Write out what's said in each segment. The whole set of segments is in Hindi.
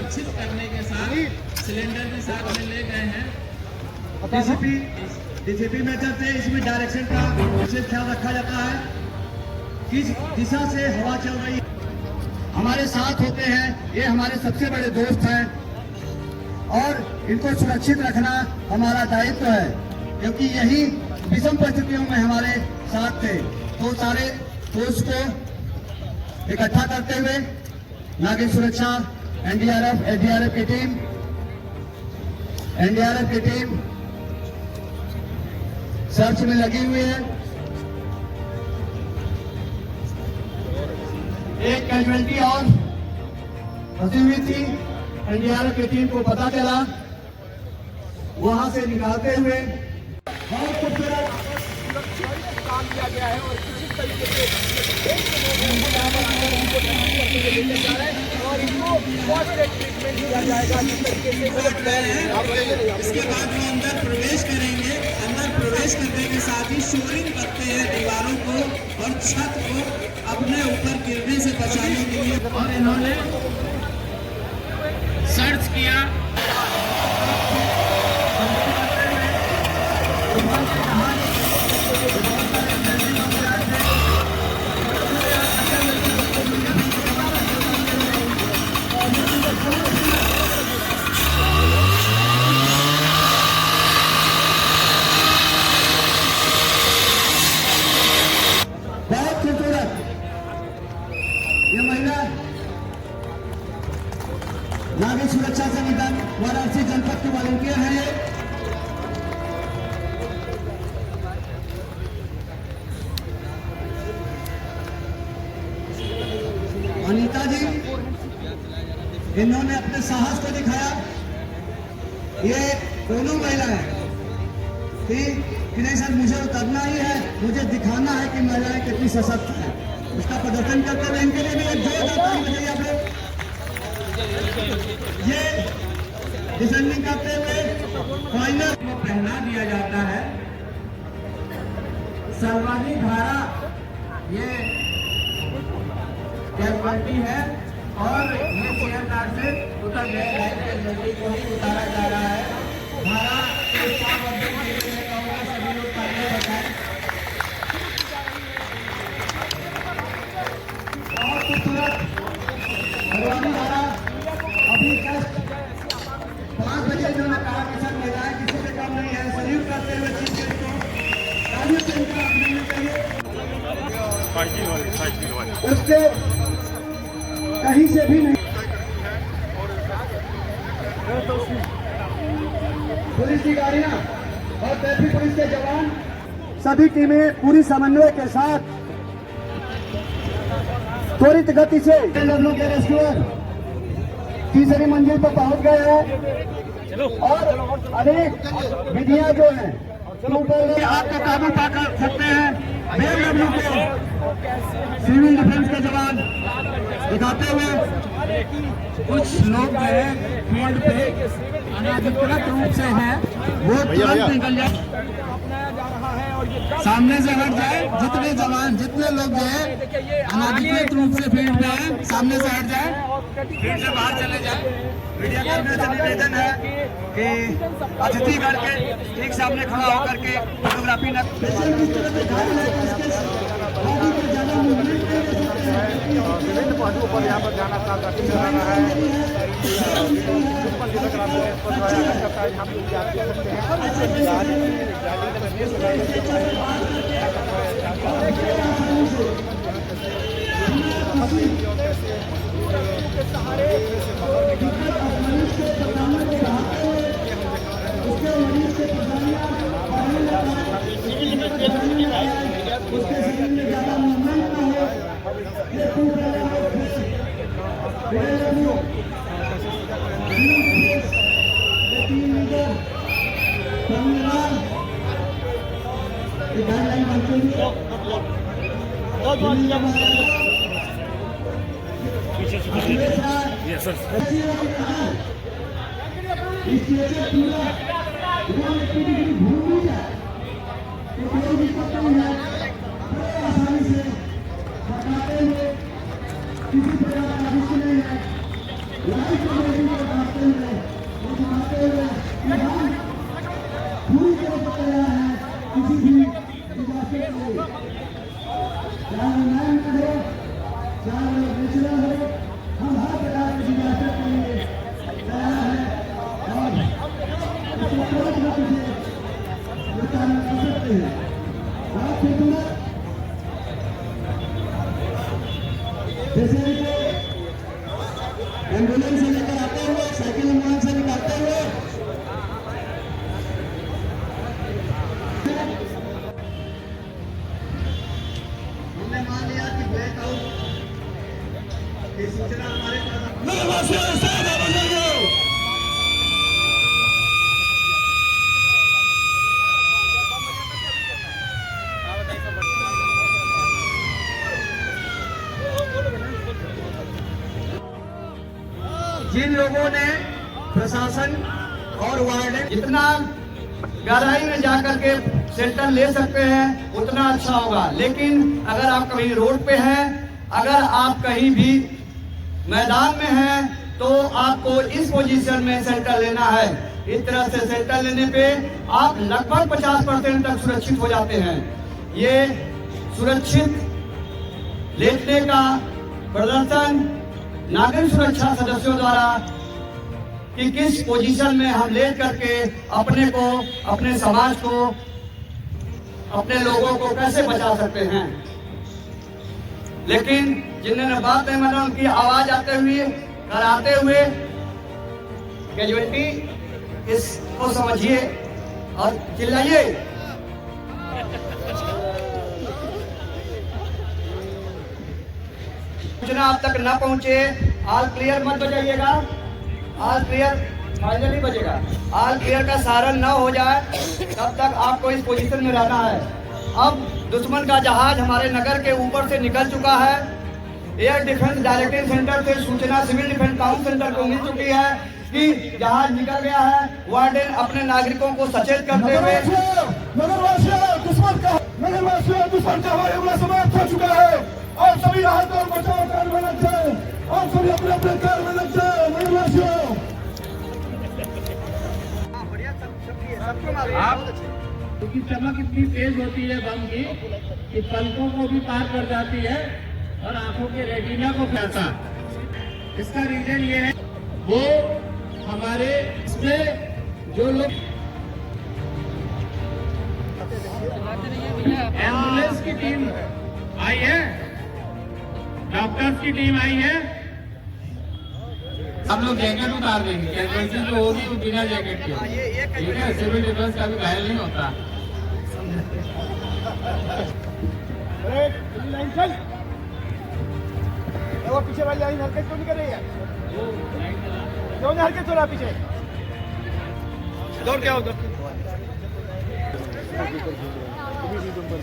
सुरक्षित करने के साथ सिलेंडर भी साथ में ले गए हैं। डीसीपी मेथड से इसमें डायरेक्शन का विशेष ख्याल रखा जाता है, किस दिशा से हवा चल रही है। हमारे साथ होते हैं, ये हमारे सबसे बड़े दोस्त हैं और इनको सुरक्षित रखना हमारा दायित्व है, क्योंकि यही विषम परिस्थितियों में हमारे साथ थे। तो सारे फोर्स को इकट्ठा करते हुए नागरिक सुरक्षा एनडीआरएफ की टीम सर्च में लगी हुई है। एक कैजुअलिटी और फंसी हुई थी, एनडीआरएफ की टीम को पता चला, वहां से निकालते हुए बहुत खूबसूरत काम किया गया है और किसी तरीके से और इनको फर्स्ट एड ट्रीटमेंट दिया जाएगा। जिस तरीके से इसके बाद वो अंदर प्रवेश करेंगे। अंदर प्रवेश करने के साथ ही शोरिंग करते हैं दीवारों को और छत को अपने ऊपर गिरने से बचाने के लिए, और इन्होंने सर्च किया। बहुत खूबसूरत ये महिला नागरिक सुरक्षा संगठन वाराणसी जनपद की वॉलंटियर है। अनीता जी, इन्होंने अपने साहस को दिखाया। ये दोनों महिलाएं थी कि नहीं सर, मुझे उतरना ही है, मुझे दिखाना है कि महिलाएं कितनी सशक्त हैं। उसका प्रदर्शन करते हुए इनके लिए भी एक जोरदार ताली बजाइए आप लोग। ये डिसेंडिंग करते हुए फाइनल को पहना दिया जाता है। सर्वाधिक धारा ये कैजुअलिटी है और ये चेयर कार से उतर गए हैं। कैजुअलिटी को ही उतारा जा रहा है। धारा के साथ सभी लोग पहले बताएं। बहुत खूबसूरत भगवानी धारा अभी जस्ट 5 बजे इन्होंने कहा कि सर महिलाएं किसी से कम नहीं है। सल्यूट करते हुए चीफ गेस्ट को तालियों से इनका अभिनंदन करिए। उसके कहीं से भी नहीं। पुलिस की गाड़ियां और ट्रैफिक पुलिस के जवान सभी टीमें पूरी समन्वय के साथ त्वरित गति से लखनऊ के रेस्क्यूअर तीसरी मंजिल पर पहुंच गए हैं और अनेक विधियां जो हैं आपको काबू पा कर सकते हैं। लखनऊ के सिविल डिफेंस के जवान दिखाते हुए कुछ लोग जो है फील्ड पे अनाधिकृत रूप से हैं, वो तुरंत निकल जाए, सामने से हट जाए। जितने लोग जो है अनाधिकृत रूप से फील्ड पे हैं, सामने से हट जाए, फील्ड से बाहर चले जाए। मीडिया कर्मियों से निवेदन है कि अतिथिगढ़ के ठीक सामने खड़ा होकर के फोटोग्राफी न विभिन्न पहलुओं पर यहाँ पर जाना है। किसी प्रकार का किसी भी डिजास्टर को, चाहे मैन हो चाहे नेचुरल हो, हम हर प्रकार के डिजास्टर के लिए तैयार हैं और इसको तुरंत गति से निपटारा कर सकते हैं। बहुत खूबसूरत जैसे एम्बुलेंस से लेकर आते हुए, साइकिल एम्बुलेंस से निकालते हुए हमने मान लिया कि ब्लैकआउट की सूचना हमारे पास जिन लोगों ने प्रशासन और वार्डन जितना गहराई में जाकर के शेल्टर ले सकते हैं उतना अच्छा होगा। लेकिन अगर आप कहीं रोड पे हैं, अगर आप कहीं भी मैदान में हैं, तो आपको इस पोजीशन में शेल्टर लेना है। इस तरह से शेल्टर लेने पे आप लगभग 50% तक सुरक्षित हो जाते हैं। ये सुरक्षित लेटने का प्रदर्शन नागरिक सुरक्षा सदस्यों द्वारा कि किस पोजीशन में हम लेट करके अपने को, अपने समाज को, अपने लोगों को कैसे बचा सकते हैं। लेकिन जिन्होंने बात नहीं माना उनकी आवाज कराते हुए कैजुअलिटी इसको समझिए और चिल्लाइए। सूचना आप तक न पहुंचे, ऑल क्लियर मत बजाइएगा। ऑल क्लियर फाइनली बजेगा। ऑल क्लियर का सारण न हो जाए तब तक आपको इस पोजीशन में रहना है। अब दुश्मन का जहाज हमारे नगर के ऊपर से निकल चुका है। एयर डिफेंस डायरेक्टिव सेंटर से सूचना सिविल डिफेंस टाउन सेंटर को मिल चुकी है कि जहाज निकल गया है। वार्डन अपने नागरिकों को सचेत करते हुए दुश्मन का हमारे हमला समाप्त हो चुका है और सभी राहत और बचाव कार्य में लग जाए और सभी अपने अपने कार्य में लग जाए। क्योंकि चमक इतनी तेज होती है बम की कि पलकों को भी पार कर जाती है और आंखों के रेटिना को फैलता। इसका रीजन ये है वो हमारे इसमें जो लोग एम्बुलेंस की टीम आई है, डॉक्टर्स की टीम आई है। हम लोग जैकेट उतार देंगे, कैजुअलिटी जो होगी वो बिना जैकेट के, ठीक है। सिविल डिफेंस का भी घायल नहीं होता। वो पीछे वाली लाइन हरकत क्यों नहीं कर रही है? क्यों नहीं हरकत हो रहा पीछे? दौड़ क्या हो?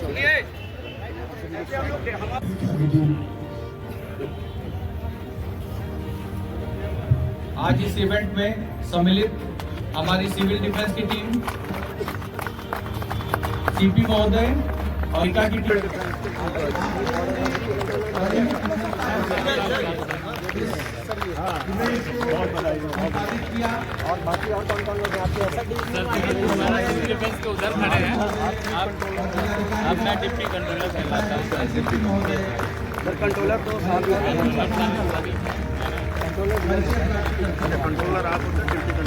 सुनिए, आज इस इवेंट में सम्मिलित हमारी सिविल डिफेंस की टीम, सीपी महोदय और इका की टीम और बाकी और कौन लोग आपके सिविल डिफेंस के उधर खड़े हैं। आप मैं डिप्टी कंट्रोलर कहलाता हूँ। कंट्रोलर तो कंट्रोलर आप डिप्टी कंट्रोलर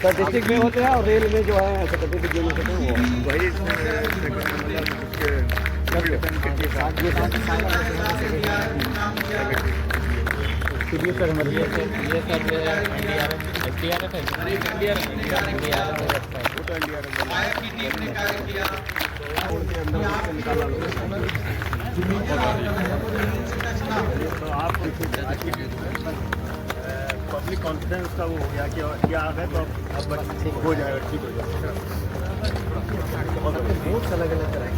सर डिस्ट्रिक्ट में होते हैं और रेल में जो है सेक्रेटरी जो होते हैं वो वही सर मतलब ये सर एनडीआरएफ पब्लिक कॉन्फिडेंस का वो हो गया कि क्या आ गए तो अब हो जाएगा, ठीक हो जाएगा। बहुत अलग अलग तरह के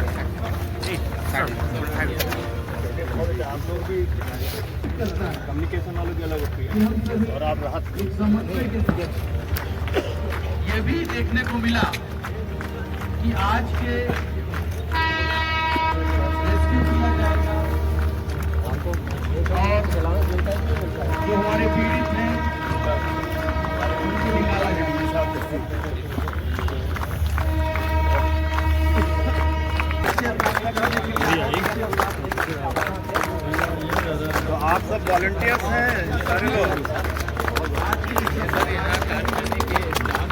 आप लोग भी कम्युनिकेशन वालों की अलग होती है और आप राहत ये भी देखने को मिला कि आज के रेस्क्यू किया जाएगा और जो हमारे पीड़ित हैं उनके तो आप सब वॉलंटियर्स हैं सारे लोग? सर यहाँ काम करने के नाम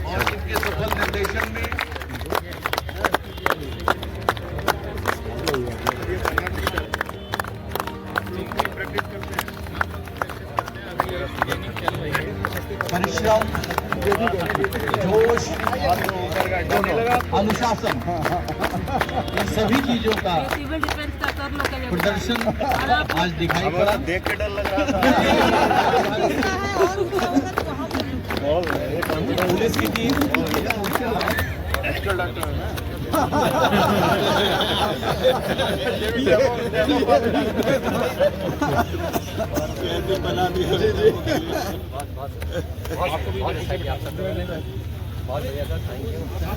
और इनके सफल निर्देशन में परिश्रम, जोश, अनुशासन, इन सभी चीजों का सिविल डिफेंस का कर लो कभी प्रदर्शन आज दिखाई पड़ा। देख के डर लग रहा था। पुलिस की टीम एक्चुअल डॉक्टर है ना?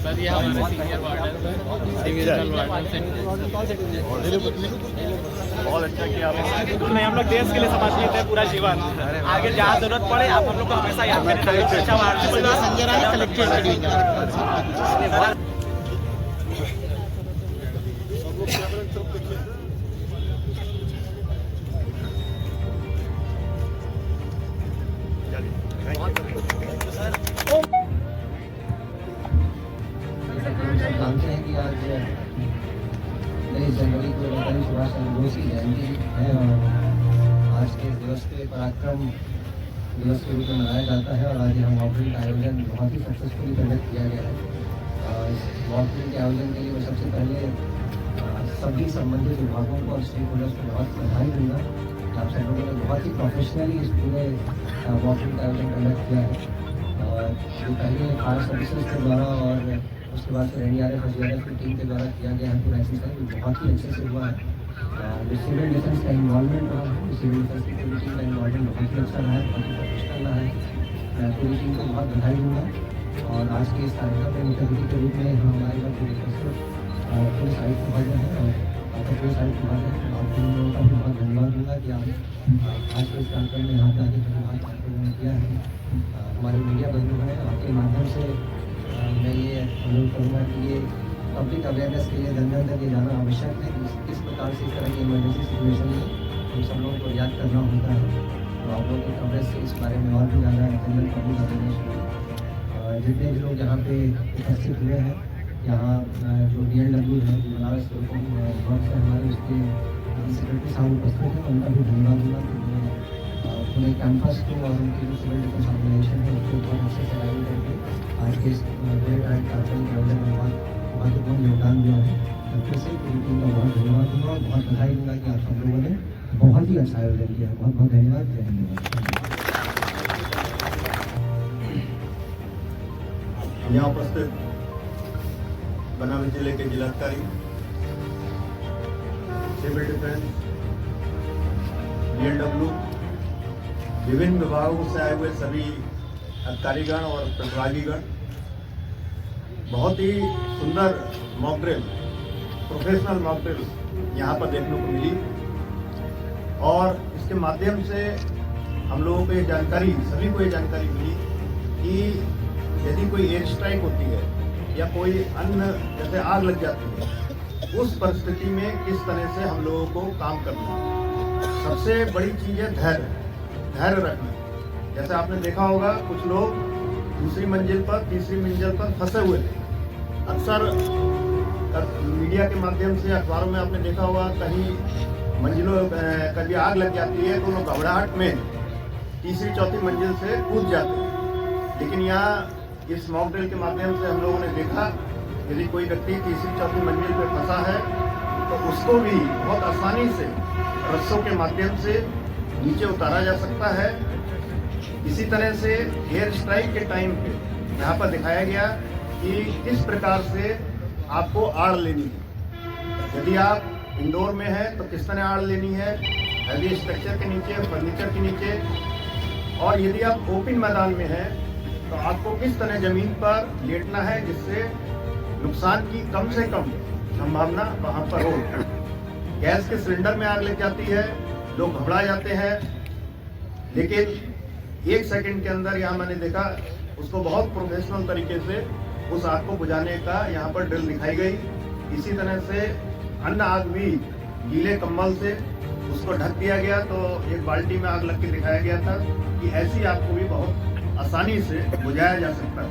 सर ये हमारे सीनियर वार्डन सिविल वार्डन बहुत अच्छा किया आपने। नहीं, हम लोग देश के लिए समझ लेते हैं पूरा जीवन। आगे जहाँ जरूरत पड़े आप हम लोग को हमेशा याद करें। अच्छा संजय राय कलेक्टर मानते हैं कि आज 23 जनवरी को नेताजी सुभाष चंद्र बोस की जयंती है और आज के दिवस के पराक्रम दिवस के रूप में मनाया जाता है। और आज यहाँ मॉकड्रिल का आयोजन बहुत ही सक्सेसफुली कंडक्ट किया गया है। इस मॉकड्रिल के आयोजन के लिए मैं सबसे पहले सभी संबंधित विभागों को और स्टेक होल्डर्स को बहुत बधाई दूंगा। आप सब लोगों ने बहुत ही प्रोफेशनली इस पूरे मॉकड्रिल का आयोजन कंडक्ट किया है। जो पहले फायर सर्विसेज के द्वारा और उसके बाद फिर NDRF और GRF की टीम के द्वारा किया गया है पूरा एक्सरसाइज बहुत ही अच्छे से हुआ है। जो सिविल डिफेंस का इन्वॉल्वमेंट रहा है, सिविल डिफेंस की पूरी टीम का इन्वॉल्वमेंट बहुत ही अच्छा रहा है, बहुत ही प्रोफेशनल रहा है। मैं पूरी टीम को बहुत बधाई दूँगा। और आज के इस कार्यक्रम में मुख्य अतिथि के रूप में हमारे पास पूरे साइड विभाजन है और पूरे साइड विभाजन है। आप तीन लोगों का भी बहुत धन्यवाद दूँगा कि आप आज के इस कार्यक्रम में यहाँ पर आगे धन्यवाद किया है। हमारे मीडिया बंधु हैं, आपके माध्यम से मैं ये अनुरोध करूँगा कि ये पब्लिक अवेयरनेस के लिए धन धन तक ये जाना आवश्यक है कि किस प्रकार से इस तरह की इमरजेंसी सिचुएशन में हम सब लोगों को रिएक्ट करना होता है। तो आप लोगों की कवरेज से इस बारे में और भी ज़्यादा जनरल पब्लिक अवेयरनेस हो। जितने भी लोग यहाँ पे उपस्थित हुए हैं, यहाँ जो DLW है, जो बनारस वर्क है हमारे, उसके सेक्रेटरी साहब उपस्थित हैं, उनका भी धन्यवाद दूँगा। पूरे कैंपस को और उनकी जो सिविल डिफेंस ऑर्गेनाइजेशन है उसको बहुत अच्छे से लाइन करके आज के इस पूरे कार्यक्रम के आयोजन में बहुत महत्वपूर्ण योगदान दिया है। फिर से पूरी टीम का बहुत धन्यवाद दूँगा और बहुत बधाई दूँगा कि आप सब लोगों ने बहुत ही अच्छा आयोजन किया है। बहुत बहुत धन्यवाद। जय हिंद। यहाँ उपस्थित बनारस जिले के जिलाधिकारी, सिविल डिफेंस, DLW, विभिन्न विभागों से आए हुए सभी अधिकारीगण और प्रतिभागीगण, बहुत ही सुंदर mock drill, professional mock drill यहाँ पर देखने को मिली। और इसके माध्यम से हम लोगों को ये जानकारी, सभी को ये जानकारी मिली कि यदि कोई एयर स्ट्राइक होती है या कोई अन्य जैसे आग लग जाती है, उस परिस्थिति में किस तरह से हम लोगों को काम करना है। सबसे बड़ी चीज़ है धैर्य रखना। जैसे आपने देखा होगा कुछ लोग दूसरी मंजिल पर, तीसरी मंजिल पर फंसे हुए थे। अक्सर मीडिया के माध्यम से, अखबारों में आपने देखा होगा कहीं मंजिलों कभी आग लग जाती है तो लोग घबराहट में तीसरी चौथी मंजिल से कूद जाते हैं। लेकिन यहाँ इस मॉक ड्रिल के माध्यम से हम लोगों ने देखा यदि कोई व्यक्ति तीसरी चौथी मंजिल पर फंसा है तो उसको भी बहुत आसानी से रस्सों के माध्यम से नीचे उतारा जा सकता है। इसी तरह से एयर स्ट्राइक के टाइम पे यहाँ पर दिखाया गया कि किस प्रकार से आपको आड़ लेनी है। यदि आप इंडोर में हैं तो किस तरह आड़ लेनी है, हैवी स्ट्रक्चर के नीचे, फर्नीचर के नीचे। और यदि आप ओपन मैदान में हैं तो आपको किस तरह जमीन पर लेटना है जिससे नुकसान की कम से कम संभावना वहाँ पर हो। गैस के सिलेंडर में आग लग जाती है, लोग घबरा जाते हैं, लेकिन 1 सेकंड के अंदर यहाँ मैंने देखा उसको बहुत प्रोफेशनल तरीके से उस आग को बुझाने का यहाँ पर ड्रिल दिखाई गई। इसी तरह से अन्य आग भी गीले कंबल से उसको ढक दिया गया, तो एक बाल्टी में आग लग के दिखाया गया था कि ऐसी आग को भी बहुत आसानी से बुझाया जा सकता है।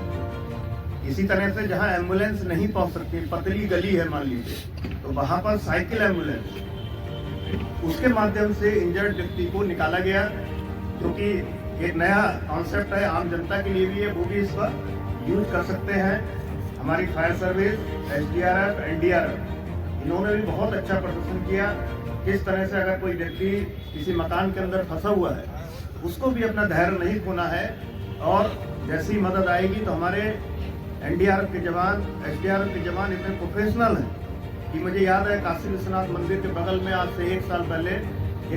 इसी तरह से जहाँ एम्बुलेंस नहीं पहुँच सकती, पतली गली है मान लीजिए, तो वहाँ पर साइकिल एम्बुलेंस, उसके माध्यम से इंजर्ड व्यक्ति को निकाला गया, क्योंकि एक नया कॉन्सेप्ट है, आम जनता के लिए भी है, वो भी इसका यूज कर सकते हैं। हमारी फायर सर्विस, SDRF, NDRF, इन्होंने भी बहुत अच्छा प्रदर्शन किया। किस तरह से अगर कोई व्यक्ति किसी मकान के अंदर फंसा हुआ है, उसको भी अपना धैर्य नहीं खोना है, और जैसी मदद आएगी तो हमारे NDRF के जवान, SDRF के जवान इतने प्रोफेशनल हैं कि मुझे याद है काशी विश्वनाथ मंदिर के बगल में आज से 1 साल पहले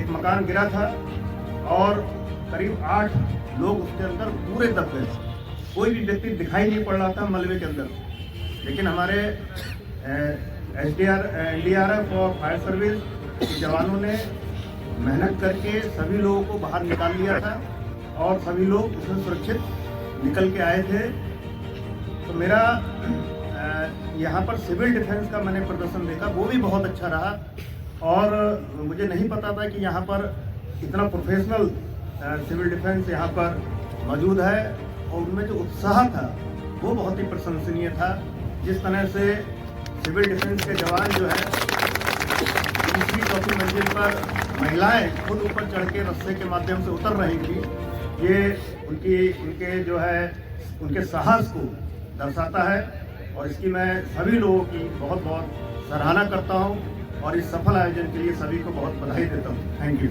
एक मकान गिरा था और करीब 8 लोग उसके अंदर पूरे दब गए। कोई भी व्यक्ति दिखाई नहीं पड़ रहा था मलबे के अंदर, लेकिन हमारे NDRF और फायर सर्विस के जवानों ने मेहनत करके सभी लोगों को बाहर निकाल लिया था और सभी लोग उसमें सुरक्षित निकल के आए थे। तो मेरा यहाँ पर सिविल डिफेंस का मैंने प्रदर्शन देखा, वो भी बहुत अच्छा रहा, और मुझे नहीं पता था कि यहाँ पर इतना प्रोफेशनल सिविल डिफेंस यहाँ पर मौजूद है, और उनमें जो उत्साह था वो बहुत ही प्रशंसनीय था। जिस तरह से सिविल डिफेंस के जवान जो है, दूसरी चौथी मंजिल पर महिलाएं खुद ऊपर चढ़ के रस्से के माध्यम से उतर रही थी, ये उनके जो है उनके साहस को दर्शाता है, और इसकी मैं सभी लोगों की बहुत बहुत सराहना करता हूं, और इस सफल आयोजन के लिए सभी को बहुत बधाई देता हूं। Thank you.